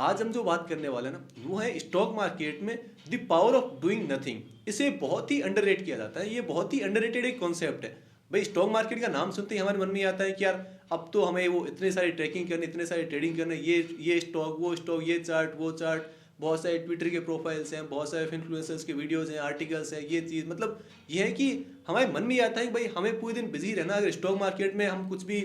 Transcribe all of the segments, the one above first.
आज हम जो बात करने वाले हैं ना वो है स्टॉक मार्केट में the power of doing nothing. इसे बहुत ही अंडररेट किया जाता है, ये बहुत ही अंडररेटेड एक कॉन्सेप्ट है। भाई स्टॉक मार्केट का नाम सुनते ही हमारे मन में आता है कि यार अब तो हमें वो इतने सारी ट्रैकिंग करनी, इतने सारे ट्रेडिंग करने, ये स्टॉक वो स्टॉक, ये चार्ट वो चार्ट, बहुत सारे ट्विटर के प्रोफाइल्स हैं, बहुत सारे इन्फ्लुएंसर्स के वीडियोस हैं, आर्टिकल्स हैं, ये चीज़ मतलब ये है कि हमारे मन में ये आता है कि भाई हमें पूरे दिन बिजी रहना। अगर स्टॉक मार्केट में हम कुछ भी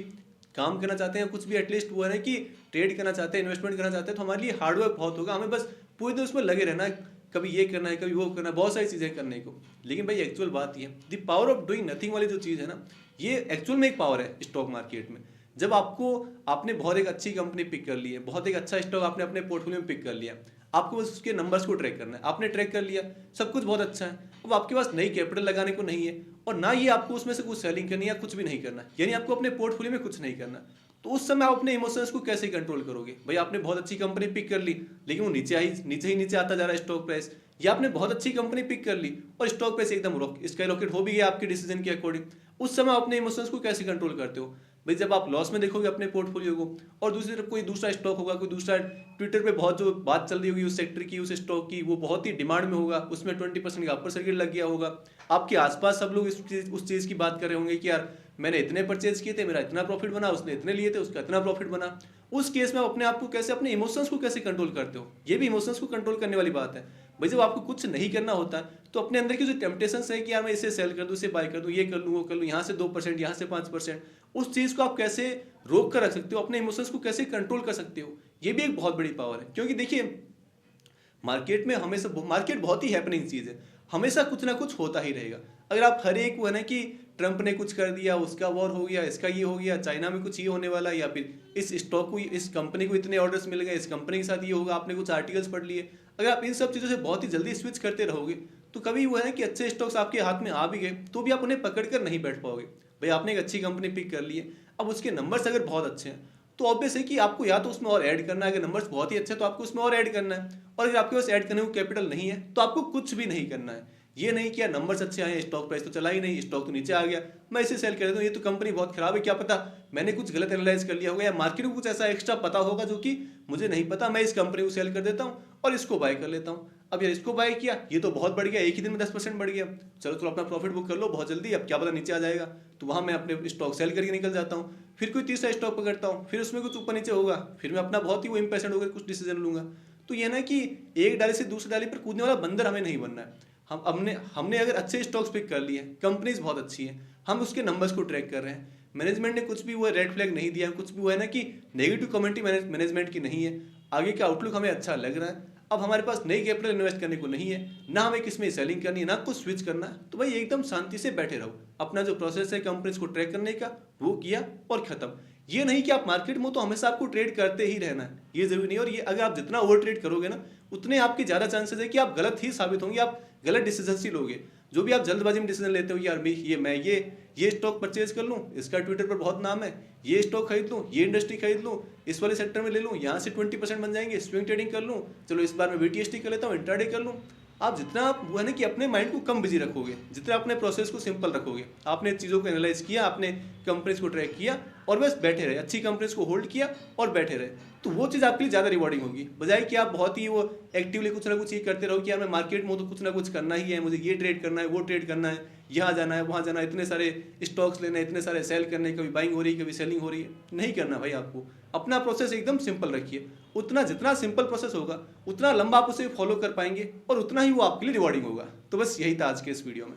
काम करना चाहते हैं, कुछ भी एटलीस्ट वो है कि ट्रेड करना चाहते हैं, इन्वेस्टमेंट करना चाहते हैं, तो हमारे लिए हार्डवर्क बहुत होगा। हमें बस पूरे दिन उसमें लगे रहना है, कभी ये करना है, कभी वो करना है, बहुत सारी चीज़ें करने को। लेकिन भाई एक्चुअल बात ये the power of doing nothing वाली जो चीज़ है ना, ये एक्चुअल में एक पावर है स्टॉक मार्केट में। जब आपने बहुत एक अच्छी कंपनी पिक कर ली है, बहुत एक अच्छा स्टॉक आपने अपने पोर्टफोलियो में पिक कर लिया, आपको बस उसके नंबर्स को ट्रैक करना है। आपने ट्रैक कर लिया, सब कुछ बहुत अच्छा है, अब आपके पास नई कैपिटल लगाने को नहीं है और ना ये आपको उसमें से कुछ सेलिंग करनी है या कुछ भी नहीं करना, यानी आपको अपने पोर्टफोलियो में कुछ नहीं करना। तो उस समय आप अपने इमोशंस को कैसे कंट्रोल करोगे? भाई आपने बहुत अच्छी कंपनी पिक कर ली लेकिन वो नीचे आता जा रहा है स्टॉक प्राइस, या आपने बहुत अच्छी कंपनी पिक कर ली और स्टॉक प्राइस एकदम स्काई रॉकेट हो भी गया आपके डिसीजन के अकॉर्डिंग। उस समय अपने इमोशंस को कैसे कंट्रोल करते हो? भाई जब आप लॉस में देखोगे अपने पोर्टफोलियो को और दूसरी तरफ कोई दूसरा स्टॉक होगा, कोई दूसरा ट्विटर पे बहुत जो बात चल रही होगी उस सेक्टर की, उस स्टॉक की, वो बहुत ही डिमांड में होगा, उसमें 20% का अपर सर्किट लग गया होगा, आपके आसपास सब लोग उस चीज़ की बात कर रहे होंगे कि यार मैंने इतने परचेज किए थे, मेरा इतना प्रॉफिट बना, उसने इतने लिए थे, उसका इतना प्रॉफिट बना। उस केस में अपने आप को कैसे, अपने इमोशंस को कैसे कंट्रोल करते हो? ये भी इमोशंस को कंट्रोल करने वाली बात है। भाई जब आपको कुछ नहीं करना होता तो अपने अंदर की जो टेम्पटेशंस है कि यार मैं इसे सेल कर दूं, इसे बाय कर दूं, ये कर लूं, वो कर लूं, यहाँ से 2%, यहाँ से 5%, उस चीज़ को आप कैसे रोक कर रख सकते हो? अपने इमोशंस को कैसे कंट्रोल कर सकते हो? ये भी एक बहुत बड़ी पावर है। क्योंकि देखिए मार्केट में हमेशा, मार्केट बहुत ही हैपनिंग चीज़ है, हमेशा कुछ ना कुछ होता ही रहेगा। अगर आप हर एक वो है ना कि ट्रंप ने कुछ कर दिया, उसका वॉर हो गया, इसका ये हो गया, चाइना में कुछ ये होने वाला, या फिर इस स्टॉक को, इस कंपनी को इतने ऑर्डर्स मिल गए, इस कंपनी के साथ ये होगा, आपने कुछ आर्टिकल्स पढ़ लिए, अगर आप इन सब चीज़ों से बहुत ही जल्दी स्विच करते रहोगे तो कभी वो है कि अच्छे स्टॉक्स आपके हाथ में आ भी गए तो भी आप उन्हें पकड़ कर नहीं बैठ पाओगे। भाई आपने एक अच्छी कंपनी पिक कर ली है, अब उसके नंबर्स अगर बहुत अच्छे हैं तो ऑब्वियस है कि आपको या तो उसमें और ऐड करना है, अगर नंबर्स बहुत ही अच्छे हैं तो आपको उसमें और ऐड करना है, और अगर आपके पास ऐड करने को कैपिटल नहीं है तो आपको कुछ भी नहीं करना है। ये नहीं कि यार नंबर्स अच्छे आए, स्टॉक प्राइस तो चला ही नहीं, स्टॉक तो नीचे आ गया, मैं इसे सेल कर देता हूँ, ये तो कंपनी बहुत खराब है, क्या पता मैंने कुछ गलत एनालाइज कर लिया होगा या मार्केट को कुछ ऐसा एक्स्ट्रा पता होगा जो कि मुझे नहीं पता, मैं इस कंपनी को सेल कर देता हूँ और इसको बाय कर लेता हूँ। अब यार इसको बाय किया, ये तो बहुत बढ़ गया, एक ही दिन में 10% बढ़ गया, चलो अपना प्रॉफिट बुक कर लो बहुत जल्दी, अब क्या पता नीचे आ जाएगा, तो वहाँ मैं अपने स्टॉक सेल करके निकल जाता हूँ। फिर कोई तीसरा स्टॉक पकड़ता हूँ, फिर उसमें कुछ ऊपर नीचे होगा, फिर मैं अपना बहुत ही वो इम्पेशेंट होकर कुछ डिसीजन लूंगा। तो ये ना कि एक डाली से दूसरी डाली पर कूदने वाला बंदर हमें नहीं बनना है। हमने अगर अच्छे स्टॉक्स पिक कर लिए, कंपनीज बहुत अच्छी है, हम उसके नंबर्स को ट्रैक कर रहे हैं, मैनेजमेंट ने कुछ भी वो रेड फ्लैग नहीं दिया, कुछ भी वो है ना कि नेगेटिव कमेंट्री मैनेजमेंट की नहीं है, आगे का आउटलुक हमें अच्छा लग रहा है, अब हमारे पास नई कैपिटल इन्वेस्ट करने को नहीं है, ना हमें किसमें सेलिंग करनी है, ना कुछ स्विच करना है, तो भाई एकदम शांति से बैठे रहो, अपना जो प्रोसेस है कंपनीज को ट्रैक करने का वो किया और खत्म। ये नहीं कि आप मार्केट में तो हमेशा आपको ट्रेड करते ही रहना है, ये जरूरी नहीं। और ये अगर आप जितना ओवर ट्रेड करोगे ना उतने आपके ज़्यादा चांसेस है कि आप गलत ही साबित होंगे, आप गलत डिसीजन ही लोगे। जो भी आप जल्दबाजी में डिसीजन लेते हो, यार मैं ये स्टॉक परचेज कर लूँ, इसका ट्विटर पर बहुत नाम है, ये स्टॉक खरीद लूँ, ये इंडस्ट्री खरीद लूँ, इस वाले सेक्टर में ले लूँ, यहाँ से 20% बन जाएंगे, स्विंग ट्रेडिंग कर लूँ, चलो इस बार मैं बीटीएसटी कर लेता हूँ, इंट्राडे कर लूँ। आप जितना वो है ना कि अपने माइंड को कम बिजी रखोगे, जितना अपने प्रोसेस को सिंपल रखोगे, आपने चीज़ों को एनालाइज किया, आपने कंपनीज को ट्रैक किया और बस बैठे रहे, अच्छी कंपनीज को होल्ड किया और बैठे रहे, तो वो चीज़ आपके लिए ज़्यादा रिवॉर्डिंग होगी, बजाय कि आप बहुत ही वो एक्टिवली कुछ ना कुछ ये करते रहो कि यार मैं मार्केट में तो कुछ ना कुछ करना ही है, मुझे ये ट्रेड करना है, वो ट्रेड करना है, यहाँ जाना है, वहाँ जाना है, इतने सारे स्टॉक्स लेने, इतने सारे सेल करने, कभी बाइंग हो रही है, कभी सेलिंग हो रही है, नहीं करना भाई। आपको अपना प्रोसेस एकदम सिंपल रखिए, उतना जितना सिंपल प्रोसेस होगा उतना लंबा आप उसे फॉलो कर पाएंगे और उतना ही वो आपके लिए रिवॉर्डिंग होगा। तो बस यही था आज के इस वीडियो में।